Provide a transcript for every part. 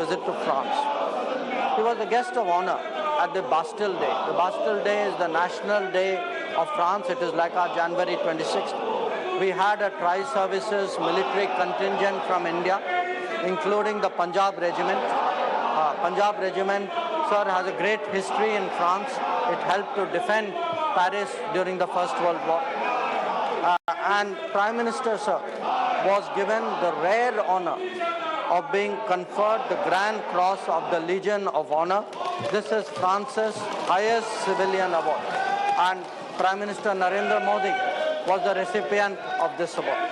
visit to France. He was a guest of honor at the Bastille Day. The Bastille Day is the national day of France. It is like our January 26th. We had a tri-services military contingent from India, including the Punjab Regiment. Punjab Regiment, sir, has a great history in France. It helped to defend Paris during the First World War. And Prime Minister, sir, was given the rare honor of being conferred the Grand Cross of the Legion of Honor. This is France's highest civilian award. And Prime Minister Narendra Modi was the recipient of this award.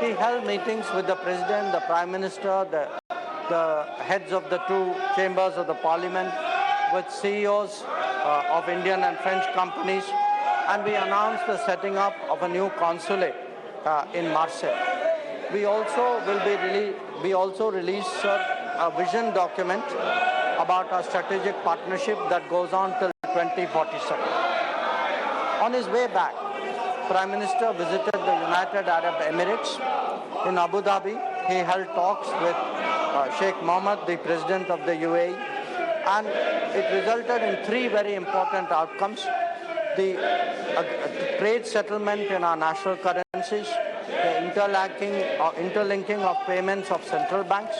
He held meetings with the President, the Prime Minister, the heads of the two chambers of the Parliament, with CEOs of Indian and French companies, and we announced the setting up of a new consulate in Marseille. We also released, sir, a vision document about our strategic partnership that goes on till 2047. On his way back, Prime Minister visited the United Arab Emirates. In Abu Dhabi, he held talks with Sheikh Mohammed, the President of the UAE, and it resulted in three very important outcomes: the trade settlement in our national currencies, the interlinking of payments of central banks,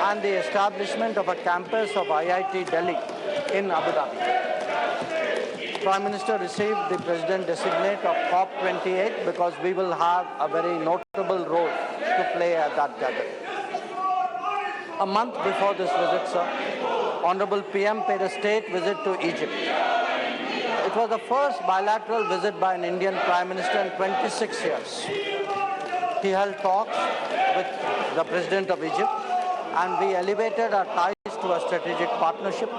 and the establishment of a campus of IIT Delhi in Abu Dhabi. Prime Minister received the President-designate of COP28 because we will have a very notable role to play at that gathering. A month before this visit, sir, Honorable PM paid a state visit to Egypt. It was the first bilateral visit by an Indian Prime Minister in 26 years. He held talks with the President of Egypt, and we elevated our ties to a strategic partnership.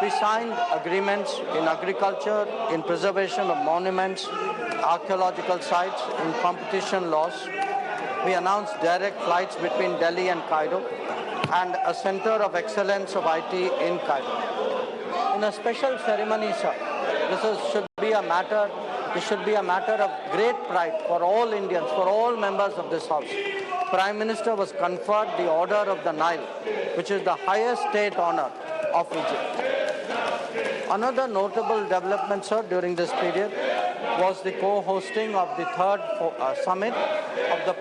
We signed agreements in agriculture, in preservation of monuments, archaeological sites, in competition laws. We announced direct flights between Delhi and Cairo, and a center of excellence of IT in Cairo. In a special ceremony, sir, this should be a matter of great pride for all Indians, for all members of this House. Prime Minister was conferred the Order of the Nile, which is the highest state honor of Egypt. Another notable development, sir, during this period was the co-hosting of the third summit of the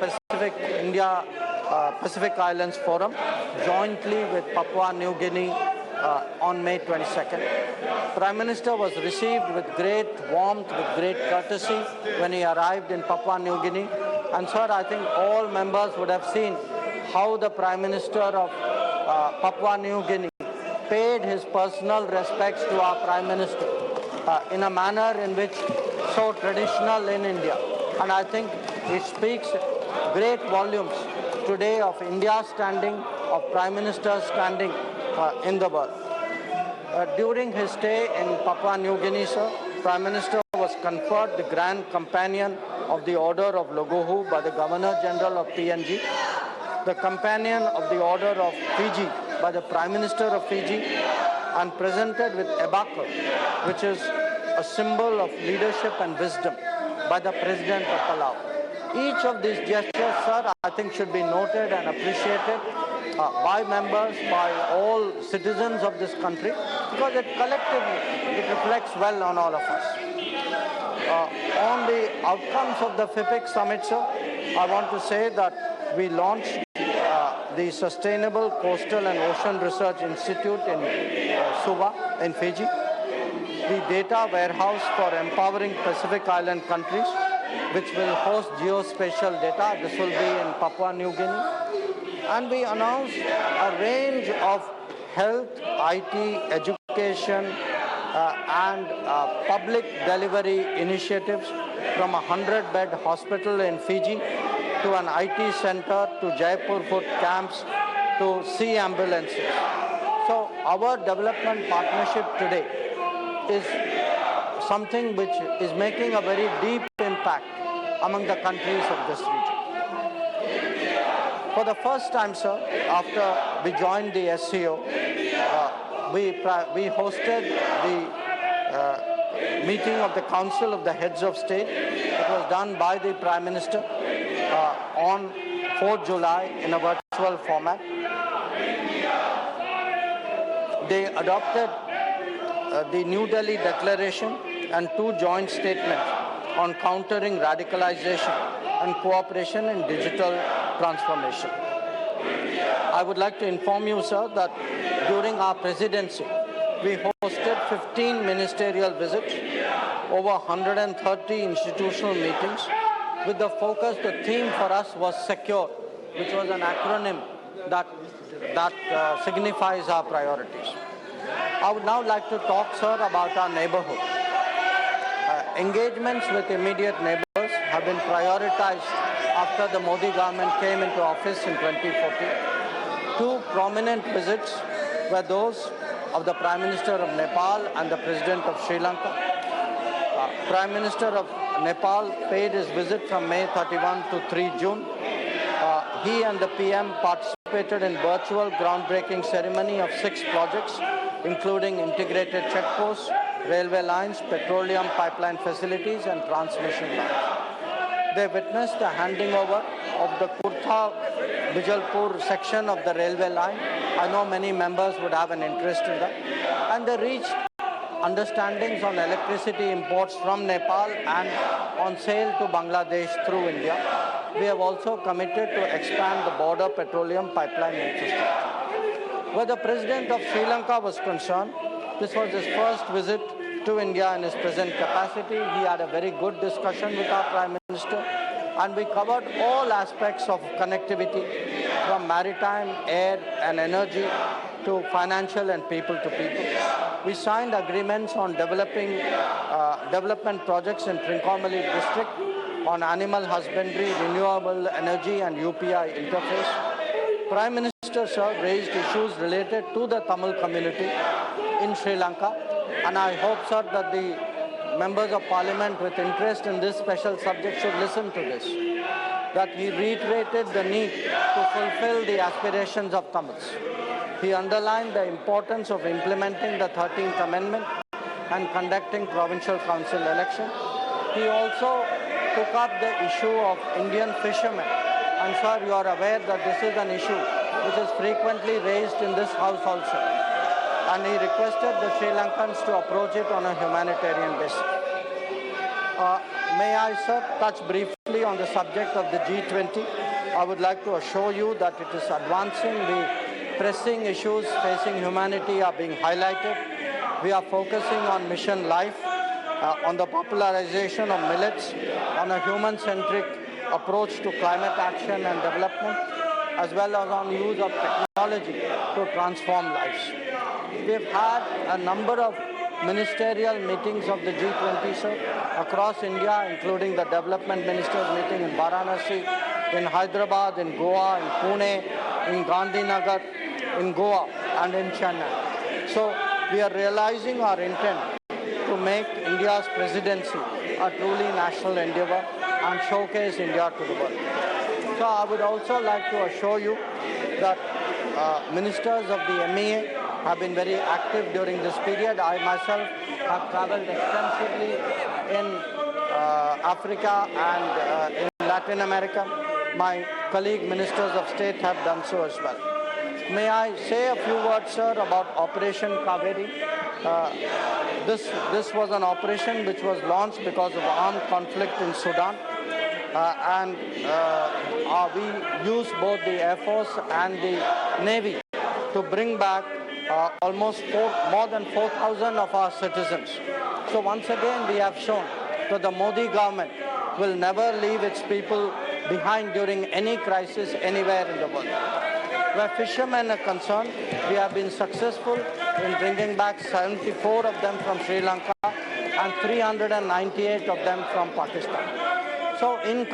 Pacific Islands Forum, jointly with Papua New Guinea on May 22nd. Prime Minister was received with great warmth, with great courtesy when he arrived in Papua New Guinea. And sir, I think all members would have seen how the Prime Minister of Papua New Guinea paid his personal respects to our Prime Minister in a manner in which so traditional in India. And I think it speaks great volumes today of India's standing, of Prime Minister's standing in the world. During his stay in Papua New Guinea, sir, Prime Minister was conferred the Grand Companion of the Order of Logohu by the Governor General of PNG, the Companion of the Order of Fiji by the Prime Minister of Fiji, and presented with Abaco, which is a symbol of leadership and wisdom, by the President of Palau. Each of these gestures, sir, I think should be noted and appreciated by members, by all citizens of this country, because it collectively, it reflects well on all of us. On the outcomes of the FIPIC summit, sir, I want to say that we launched the Sustainable Coastal and Ocean Research Institute in Suva in Fiji, the data warehouse for empowering Pacific Island countries, which will host geospatial data. This will be in Papua New Guinea. And we announced a range of health, IT, education, and public delivery initiatives, from a 100-bed hospital in Fiji to an IT center, to Jaipur foot camps, to sea ambulances. So our development partnership today is something which is making a very deep impact among the countries of this region. For the first time, sir, after we joined the SCO, we hosted the meeting of the Council of the Heads of State. It was done by the Prime Minister on 4th July in a virtual format. They adopted the New Delhi Declaration and 2 joint statements on countering radicalization and cooperation in digital transformation. I would like to inform you, sir, that during our presidency, we hosted 15 ministerial visits, over 130 institutional meetings. With the focus, the theme for us was secure, which was an acronym that signifies our priorities. I would now like to talk, sir, about our neighborhood. Engagements with immediate neighbors have been prioritized after the Modi government came into office in 2014. 2 prominent visits were those of the Prime Minister of Nepal and the President of Sri Lanka. Prime Minister of Nepal paid his visit from May 31 to 3 June. He and the PM participated in virtual groundbreaking ceremony of 6 projects, including integrated checkposts, railway lines, petroleum pipeline facilities, and transmission lines. They witnessed the handing over of the Kurtha-Bijalpur section of the railway line. I know many members would have an interest in that. And they reached understandings on electricity imports from Nepal and on sale to Bangladesh through India. We have also committed to expand the border petroleum pipeline infrastructure. Where the President of Sri Lanka was concerned, this was his first visit to India in his present capacity. He had a very good discussion with our Prime Minister, and we covered all aspects of connectivity, from maritime, air and energy to financial and people-to-people. We signed agreements on development projects in Trincomalee district on animal husbandry, renewable energy and UPI interface. Prime Minister, sir, raised issues related to the Tamil community in Sri Lanka, and I hope, sir, that the members of Parliament with interest in this special subject should listen to this, that he reiterated the need to fulfill the aspirations of Tamils. He underlined the importance of implementing the 13th Amendment and conducting provincial council elections. He also took up the issue of Indian fishermen. And sir, you are aware that this is an issue which is frequently raised in this house also. And he requested the Sri Lankans to approach it on a humanitarian basis. May I, sir, touch briefly on the subject of the G20? I would like to assure you that it is advancing. The pressing issues facing humanity are being highlighted. We are focusing on Mission Life, on the popularization of millets, on a human-centric approach to climate action and development, as well as on use of technology to transform lives. We've had a number of ministerial meetings of the G20, sir, across India, including the development ministers meeting in Varanasi, in Hyderabad, in Goa, in Pune, in Gandhinagar, in Goa, and in Chennai. So we are realizing our intent to make India's presidency a truly national endeavor and showcase India to the world. So I would also like to assure you that ministers of the MEA have been very active during this period. I myself have traveled extensively in Africa and in Latin America. My colleague ministers of state have done so as well. May I say a few words, sir, about Operation Kaveri? This was an operation which was launched because of armed conflict in Sudan. We used both the Air Force and the Navy to bring back almost more than 4,000 of our citizens. So once again, we have shown that the Modi government will never leave its people behind during any crisis anywhere in the world. Where fishermen are concerned, we have been successful in bringing back 74 of them from Sri Lanka and 398 of them from Pakistan. So in